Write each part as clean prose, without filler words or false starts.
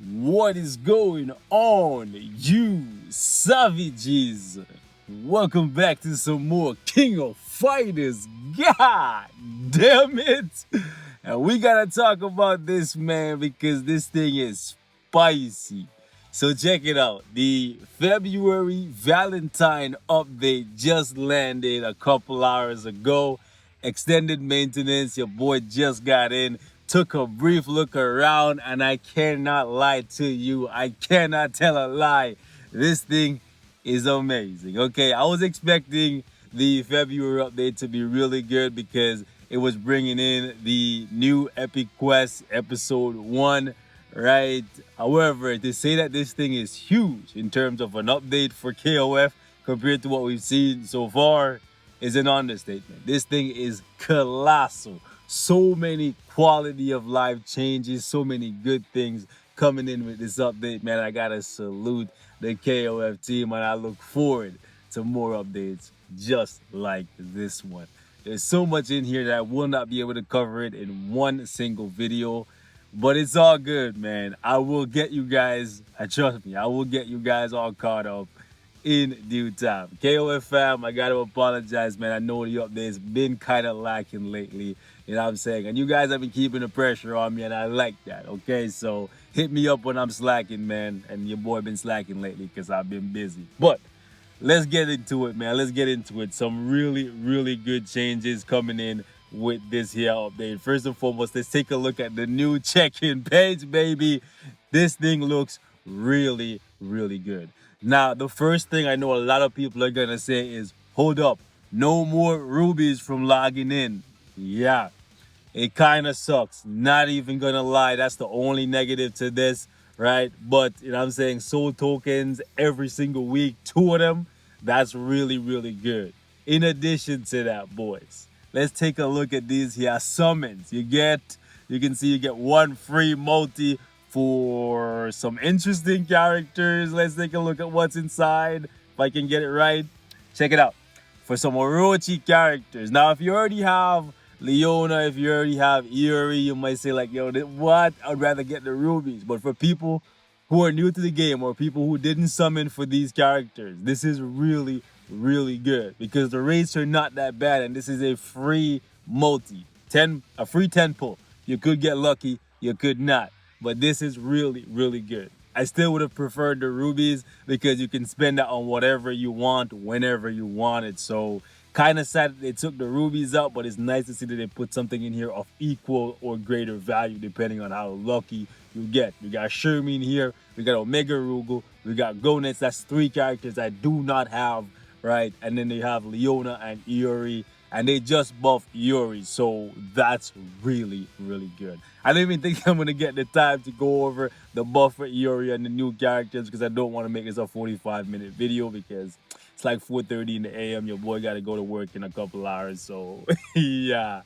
What is going on, you savages? Welcome back to some more King of Fighters. God damn it! And we gotta talk about this, man, because this thing is spicy. So check it out. The February Valentine update just landed a couple hours ago. Extended maintenance, your boy just got in, took a brief look around, and I cannot lie to you. I cannot tell a lie. This thing is amazing. Okay, I was expecting the February update to be really good because it was bringing in the new Epic Quest episode 1, right? However, to say that this thing is huge in terms of an update for KOF compared to what we've seen so far is an understatement. This thing is colossal. So many quality of life changes, so many good things coming in with this update, man. I gotta salute the KOF team, and I look forward to more updates just like this one. There's so much in here that I will not be able to cover it in one single video, but it's all good, man. I will get you guys, trust me, I will get you guys all caught up in due time. KOF fam, I gotta apologize, man. I know the update's been kind of lacking lately, you know what I'm saying? And you guys have been keeping the pressure on me, and I like that, okay? So hit me up when I'm slacking, man. And your boy been slacking lately because I've been busy. But let's get into it, man. Let's get into it. Some really good changes coming in with this here update. First and foremost, let's take a look at the new check-in page, baby. This thing looks really good. Now, the first thing I know a lot of people are gonna say is, hold up, no more rubies from logging in. Yeah, it kind of sucks. Not even gonna lie, that's the only negative to this, right? But, you know what I'm saying, soul tokens every single week, 2 of them, that's really good. In addition to that, boys, let's take a look at these here summons. You can see you get 1 free multi for some interesting characters. Let's take a look at what's inside. If I can get it right, check it out. For some Orochi characters. Now, if you already have Leona, if you already have Iori, you might say like, yo, what? I'd rather get the rubies. But for people who are new to the game or people who didn't summon for these characters, this is really good because the rates are not that bad, and this is a free multi. A free 10 pull. You could get lucky, you could not. But this is really good. I still would have preferred the rubies because you can spend that on whatever you want, whenever you want it. So kind of sad that they took the rubies out, but it's nice to see that they put something in here of equal or greater value depending on how lucky you get. We got Shermin here, we got Omega Rugal, we got Gonets. That's 3 characters I do not have, right? And then they have Leona and Iori, and they just buffed Iori, so that's really good. I don't even think I'm gonna get the time to go over the buff for Iori and the new characters because I don't want to make this a 45-minute video because it's like 4:30 in the AM. Your boy got to go to work in a couple hours, so yeah.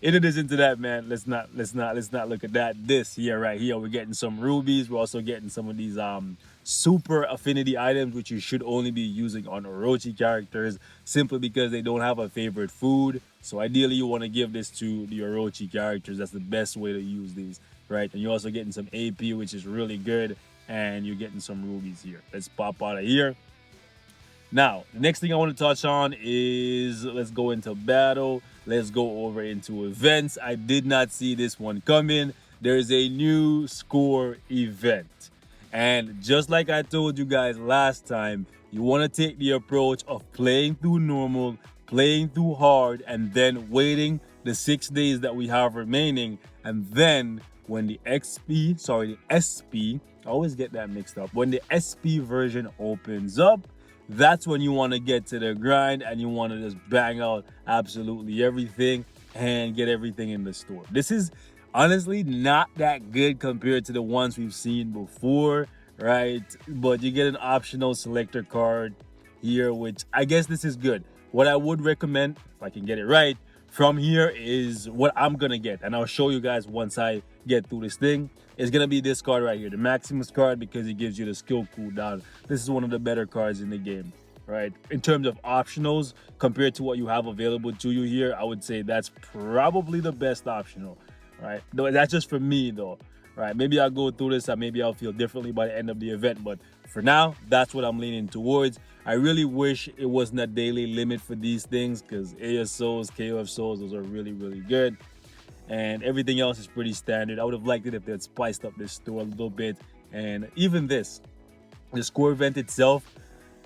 In addition to that, man, let's not look at that. This here, right here, we're getting some rubies. We're also getting some of these super affinity items, which you should only be using on Orochi characters simply because they don't have a favorite food. So ideally, you want to give this to the Orochi characters. That's the best way to use these, right? And you're also getting some AP, which is really good, and you're getting some rubies here. Let's pop out of here. Now, the next thing I want to touch on is, let's go into battle. Let's go over into events. I did not see this one coming. There's a new score event. And just like I told you guys last time, you want to take the approach of playing through normal, playing through hard, and then waiting the 6 days that we have remaining. And then when the SP, I always get that mixed up. When the SP version opens up, that's when you want to get to the grind and you want to just bang out absolutely everything and get everything in the store. This is honestly not that good compared to the ones we've seen before, right? But you get an optional selector card here, which I guess this is good. What I would recommend, if I can get it right, from here is what I'm gonna get, and I'll show you guys once I get through this thing. It's gonna be this card right here, the Maximus card, because it gives you the skill cooldown. This is one of the better cards in the game, right? In terms of optionals, compared to what you have available to you here, I would say that's probably the best optional, right? That's just for me though, right? Maybe I'll go through this and maybe I'll feel differently by the end of the event, but for now, that's what I'm leaning towards. I really wish it wasn't a daily limit for these things, because ASOs, KOF souls, those are really, really good. And everything else is pretty standard. I would have liked it if they had spiced up this store a little bit. And even this, the score event itself,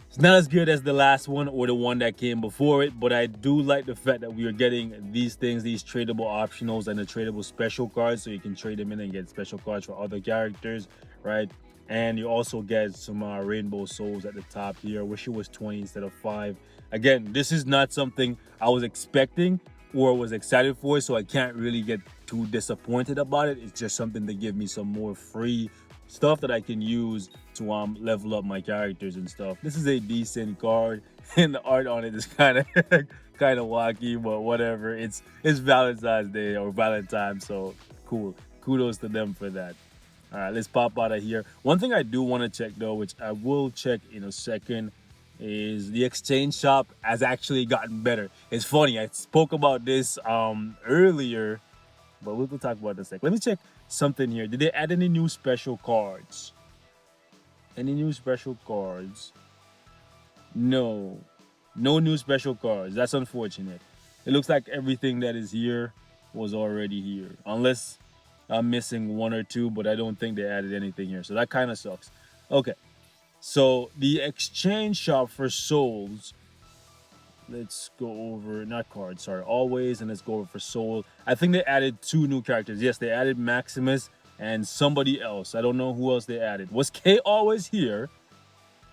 it's not as good as the last one or the one that came before it, but I do like the fact that we are getting these things, these tradable optionals and the tradable special cards, so you can trade them in and get special cards for other characters, right? And you also get some rainbow souls at the top here. I wish it was 20 instead of 5. Again, this is not something I was expecting or was excited for, so I can't really get too disappointed about it. It's just something to give me some more free stuff that I can use to level up my characters and stuff. This is a decent card, and the art on it is kind of kind of wacky, but whatever. It's Valentine's Day or Valentine, so cool. Kudos to them for that. All right, let's pop out of here. One thing I do want to check though, which I will check in a second, is the exchange shop has actually gotten better. It's funny, I spoke about this earlier, but we'll talk about this in a sec. Let me check something here. Did they add any new special cards? Any new special cards? No. No new special cards. That's unfortunate. It looks like everything that is here was already here. Unless I'm missing one or two, but I don't think they added anything here. So that kind of sucks. Okay. So the exchange shop for souls. Let's go over, not cards, sorry, always, and let's go over for soul. I think they added 2 new characters. Yes, they added Maximus and somebody else. I don't know who else they added. Was K always here?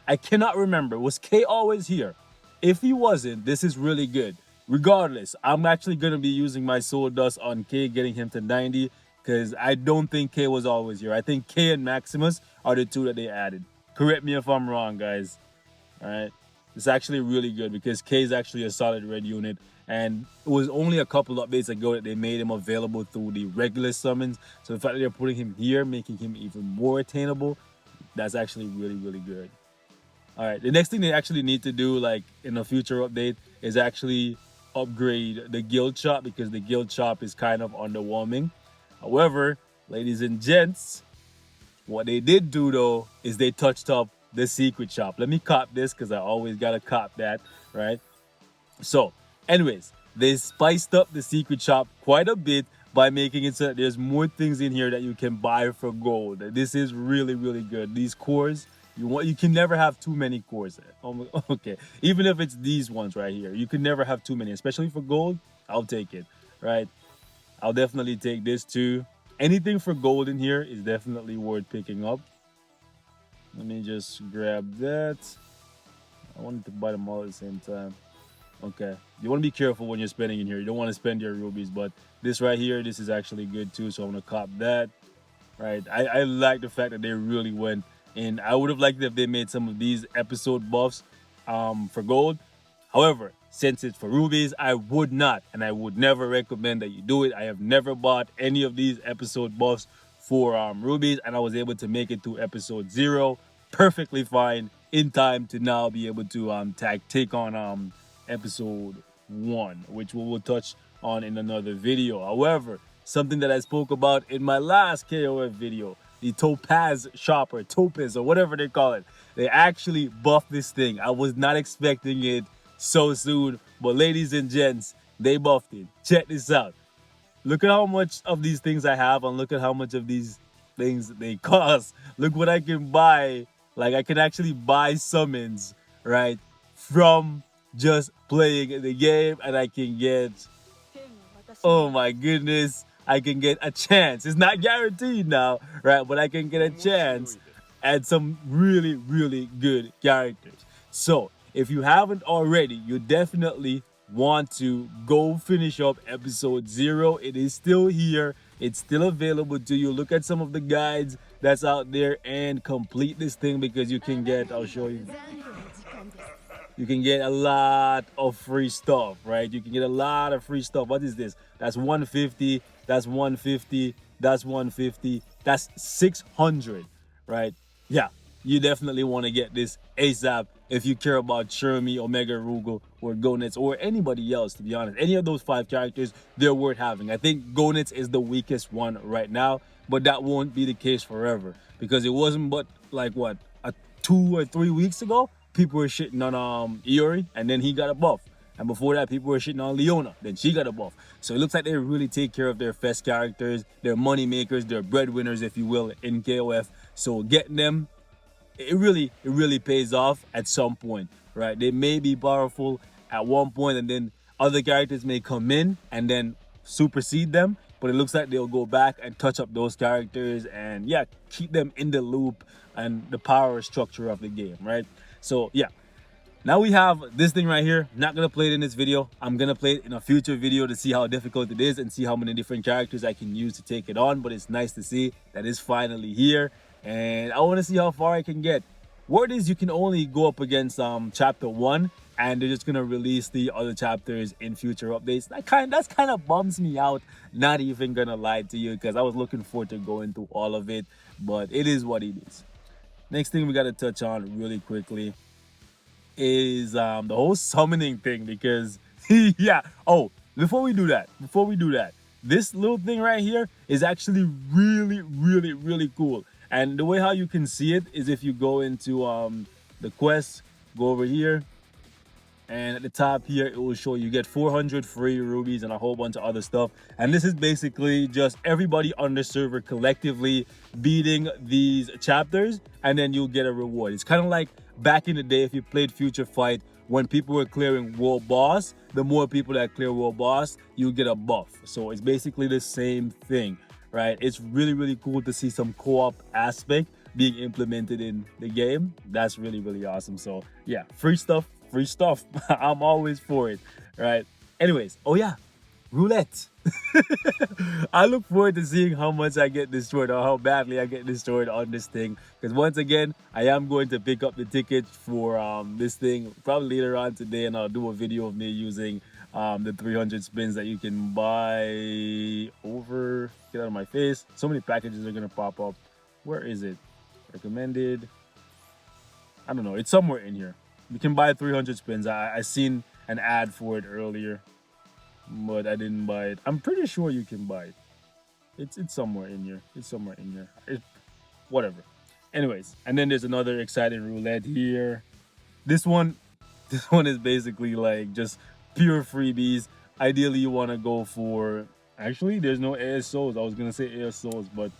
I cannot remember. Was K always here? If he wasn't, this is really good. Regardless, I'm actually going to be using my soul dust on K, getting him to 90, because I don't think K was always here. I think K and Maximus are the 2 that they added. Correct me if I'm wrong, guys. All right. It's actually really good because K is actually a solid red unit, and it was only a couple updates ago that they made him available through the regular summons. So the fact that they're putting him here, making him even more attainable, that's actually really, really good. All right, the next thing they actually need to do, like in a future update, is actually upgrade the guild shop, because the guild shop is kind of underwhelming. However, ladies and gents, what they did do though is they touched up the secret shop. Let me cop this because I always gotta cop that, right? So anyways, they spiced up the secret shop quite a bit by making it so that there's more things in here that you can buy for gold. This is really, really good. These cores, you can never have too many cores. Okay, even if it's these ones right here, you can never have too many, especially for gold. I'll take it, right? I'll definitely take this too. Anything for gold in here is definitely worth picking up. Let me just grab that. I wanted to buy them all at the same time. Okay. You want to be careful when you're spending in here. You don't want to spend your rubies, but this right here, this is actually good too, so I'm going to cop that. Right. I like the fact that they really went in. I would have liked it if they made some of these episode buffs for gold. However, since it's for rubies, I would not, and I would never recommend that you do it. I have never bought any of these episode buffs for rubies, and I was able to make it to episode 0 perfectly fine in time to now be able to take on episode 1, which we will touch on in another video. However, something that I spoke about in my last KOF video, the Topaz shopper, Topaz or whatever they call it, they actually buffed this thing. I was not expecting it so soon, but ladies and gents, they buffed it. Check this out. Look at how much of these things I have, and look at how much of these things they cost. Look what I can buy. Like, I can actually buy summons, right, from just playing the game, and I can get, oh my goodness, I can get a chance. It's not guaranteed now, right, but I can get a chance at some really, really good characters. So if you haven't already, you definitely want to go finish up episode 0. It is still here. It's still available to you. Look at some of the guides that's out there and complete this thing, because you can get, I'll show you, you can get a lot of free stuff, right? You can get a lot of free stuff. What is this? That's 150, that's 150, that's 150, that's 600, right? Yeah, you definitely want to get this ASAP. if you care about Shermie, Omega Rugal, or Gonitz, or anybody else, to be honest. Any of those 5 characters, they're worth having. I think Gonitz is the weakest one right now, but that won't be the case forever, because it wasn't but like what, 2 or 3 weeks ago, people were shitting on Iori, and then he got a buff. And before that, people were shitting on Leona. Then she got a buff. So it looks like they really take care of their fest characters, their money makers, their breadwinners, if you will, in KOF. So getting them, it really pays off at some point, right? They may be powerful at one point, and then other characters may come in and then supersede them. But it looks like they'll go back and touch up those characters and, yeah, keep them in the loop and the power structure of the game, right? So, yeah. Now we have this thing right here. Not gonna play it in this video. I'm gonna play it in a future video to see how difficult it is and see how many different characters I can use to take it on. But it's nice to see that it's finally here, and I want to see how far I can get. Word is you can only go up against chapter 1, and they're just gonna release the other chapters in future updates. That's kind of bums me out. Not even gonna lie to you, because I was looking forward to going through all of it, but it is what it is. Next thing we gotta touch on really quickly is the whole summoning thing, because yeah. Oh, before we do that, this little thing right here is actually really cool. And the way how you can see it is if you go into the quest, go over here, and at the top here it will show you get 400 free rubies and a whole bunch of other stuff. And this is basically just everybody on the server collectively beating these chapters, and then you'll get a reward. It's kind of like back in the day, if you played Future Fight, when people were clearing World Boss, the more people that clear World Boss, you get a buff. So it's basically the same thing, right? It's really cool to see some co-op aspect being implemented in the game. That's really awesome. So yeah, free stuff. I'm always for it, right? Anyways, oh yeah, roulette. I look forward to seeing how much I get destroyed or how badly I get destroyed on this thing, because once again, I am going to pick up the ticket for this thing probably later on today, and I'll do a video of me using the 300 spins that you can buy over. Get out of my face. So many packages are gonna pop up. Where is it? Recommended. I don't know. It's somewhere in here. You can buy 300 spins. I seen an ad for it earlier, but I didn't buy it. I'm pretty sure you can buy it. It's somewhere in here. Whatever. Anyways, and then there's another exciting roulette here. This one is basically like just pure freebies. Ideally, you want to go for. Actually, there's no ASOs. I was gonna say ASOs, but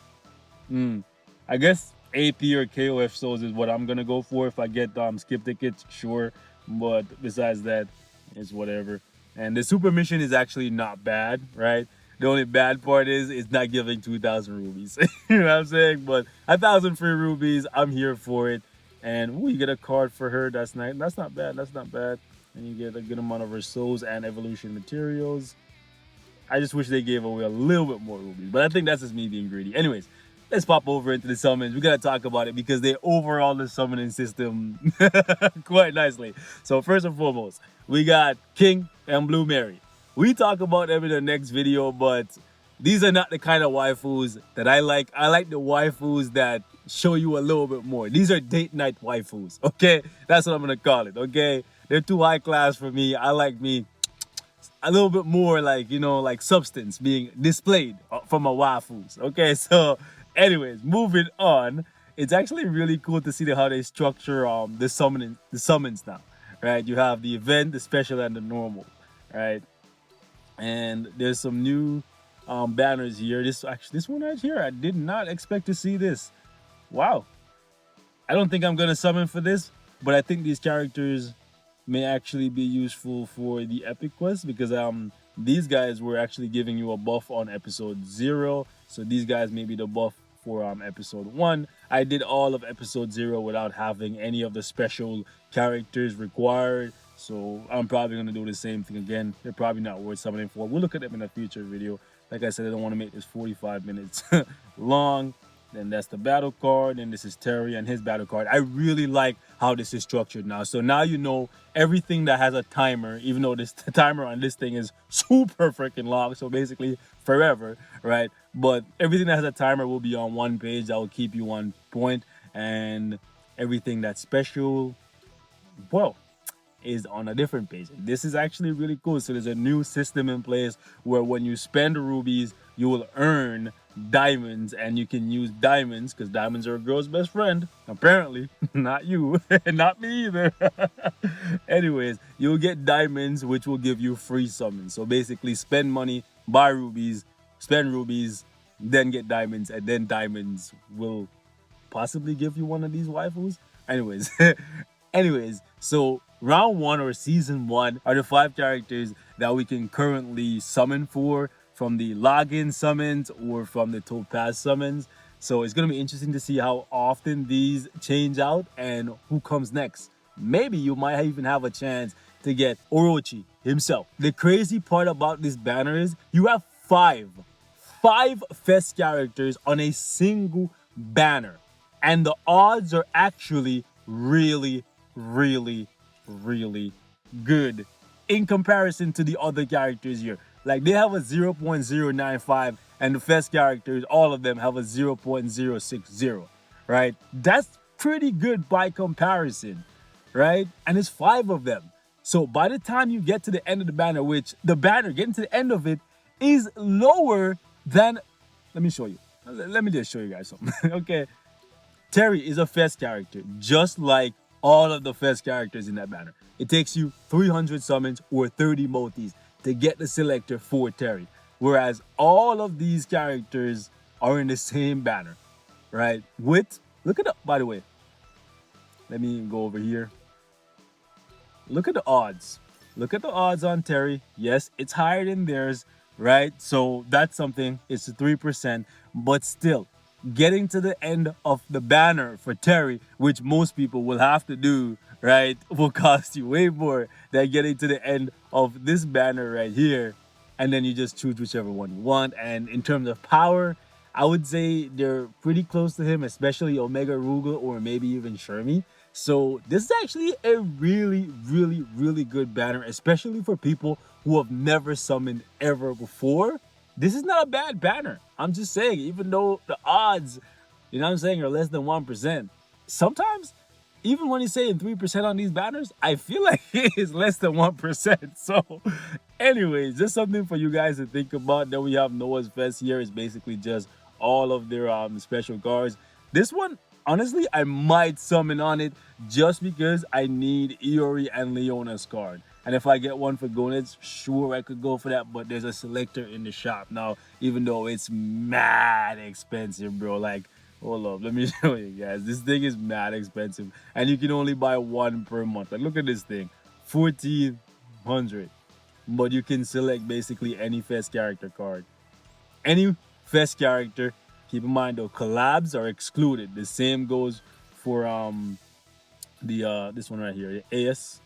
I guess AP or KOF souls is what I'm gonna go for. If I get skip tickets, sure, but besides that, it's whatever. And the super mission is actually not bad, right? The only bad part is it's not giving 2,000 rubies. You know what I'm saying? But 1,000 free rubies, I'm here for it. And ooh, you get a card for her. That's nice. That's not bad. And you get a good amount of her souls and evolution materials. I just wish they gave away a little bit more rubies, but I think that's just me being greedy. Anyways, let's pop over into the summons. We gotta talk about it because they overhauled the summoning system quite nicely. So first and foremost, we got King and Blue Mary. We talk about them in the next video, but these are not the kind of waifus that I like. I like the waifus that show you a little bit more. These are date night waifus, okay? That's what I'm gonna call it, okay? They're too high class for me. I like me a little bit more, like, you know, like substance being displayed from a waifus, okay? So anyways, moving on. It's actually really cool to see how they structure the summons now, right? You have the event, the special, and the normal, right? And there's some new banners here. This one right here, I did not expect to see this. Wow. I don't think I'm gonna summon for this, but I think these characters may actually be useful for the epic quest, because these guys were actually giving you a buff on episode 0, so these guys may be the buff for episode 1. I did all of episode 0 without having any of the special characters required, so I'm probably gonna do the same thing again. They're probably not worth summoning for. We'll look at them in a future video. Like I said, I don't want to make this 45 minutes long. Then that's the battle card, and this is Terry and his battle card. I really like how this is structured now. So now you know everything that has a timer, even though the timer on this thing is super freaking long, so basically forever, right? But everything that has a timer will be on one page that will keep you on point, and everything that's special well, is on a different page. This is actually really cool. So there's a new system in place where when you spend rubies, you will earn diamonds, and you can use diamonds because diamonds are a girl's best friend. Apparently, not you, not me either. Anyways, you'll get diamonds, which will give you free summons. So basically, spend money, buy rubies, spend rubies, then get diamonds, and then diamonds will possibly give you one of these waifus. Anyways, so round one or season one are the 5 characters that we can currently summon for from the login summons or from the topaz summons. So it's gonna be interesting to see how often these change out and who comes next. Maybe you might even have a chance to get Orochi himself. The crazy part about this banner is you have five fest characters on a single banner, and the odds are actually really, really, really good in comparison to the other characters here. Like they have a 0.095, and the fest characters, all of them have a 0.060, right? That's pretty good by comparison, right? And it's 5 of them. So by the time you get to the end of the banner, which the banner getting to the end of it is lower than, let me show you. Let me just show you guys something. Okay. Terry is a fest character, just like all of the fest characters in that banner. It takes you 300 summons or 30 multis to get the selector for Terry. Whereas all of these characters are in the same banner, right? Look at the, by the way, let me go over here. Look at the odds. Look at the odds on Terry. Yes, it's higher than theirs, right? So that's something. It's 3%, but still, getting to the end of the banner for Terry, which most people will have to do, right, will cost you way more than getting to the end of this banner right here. And then you just choose whichever one you want. And in terms of power, I would say they're pretty close to him, especially Omega Rugal or maybe even Shermie. So this is actually a really, really, really good banner, especially for people who have never summoned ever before. This is not a bad banner. I'm just saying, even though the odds, you know what I'm saying, are less than 1%, sometimes, even when he's saying 3% on these banners, I feel like it is less than 1%. So, anyways, just something for you guys to think about. Then we have Noah's Fest here. It's basically just all of their special cards. This one, honestly, I might summon on it just because I need Iori and Leona's card. And if I get one for Gonets, sure, I could go for that. But there's a selector in the shop now, even though it's mad expensive, bro. Like, hold up, let me show you guys. This thing is mad expensive, and you can only buy one per month. Like, look at this thing, 1,400. But you can select basically any fest character card. Any fest character. Keep in mind though, collabs are excluded. The same goes for the this one right here, the AS.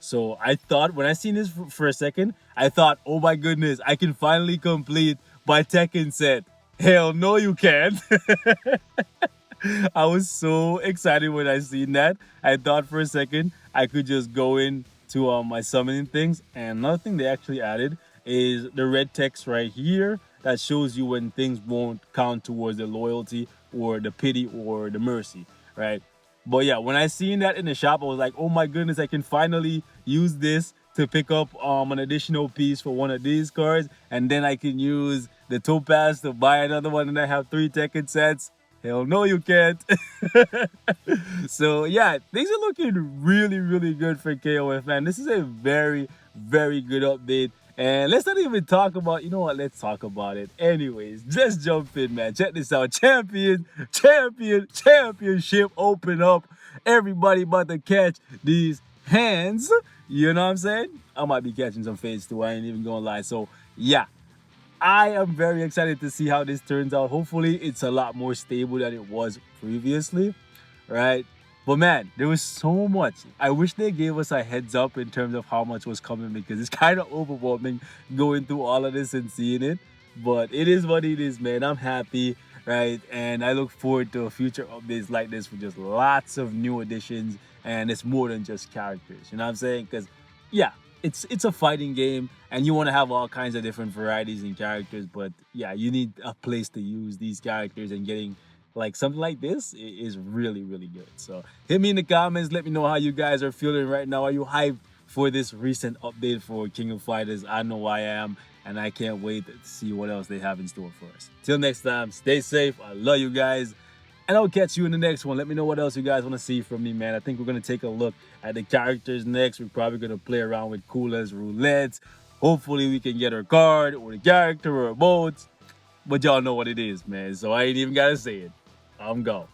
So I thought when I seen this for a second, I thought, oh my goodness, I can finally complete my Tekken set. Hell no, you can't. I was so excited when I seen that. I thought for a second I could just go in to my summoning things. And another thing they actually added is the red text right here that shows you when things won't count towards the loyalty or the pity or the mercy, right? But yeah, when I seen that in the shop, I was like, oh my goodness, I can finally use this to pick up an additional piece for one of these cards, and then I can use the topaz to buy another one, and I have 3 Tekken sets. Hell no, you can't. So yeah, things are looking really, really good for KOF, man. This is a very, very good update. And let's not even talk about, you know what, let's talk about it. Anyways, let's jump in, man. Check this out. Championship open up. Everybody about to catch these hands. You know what I'm saying? I might be catching some fades too. I ain't even gonna lie. So yeah, I am very excited to see how this turns out. Hopefully, it's a lot more stable than it was previously, right? But man, there was so much. I wish they gave us a heads up in terms of how much was coming, because it's kind of overwhelming going through all of this and seeing it. But it is what it is, man. I'm happy, right? And I look forward to future updates like this with just lots of new additions. And it's more than just characters. You know what I'm saying? Because yeah, it's a fighting game, and you want to have all kinds of different varieties and characters. But yeah, you need a place to use these characters, and getting like something like this is really, really good. So hit me in the comments. Let me know how you guys are feeling right now. Are you hyped for this recent update for King of Fighters? I know I am, and I can't wait to see what else they have in store for us. Till next time, stay safe. I love you guys. And I'll catch you in the next one. Let me know what else you guys want to see from me, man. I think we're going to take a look at the characters next. We're probably going to play around with Coola's roulette. Hopefully we can get her card or the character or both. But y'all know what it is, man. So I ain't even got to say it. I'm gone.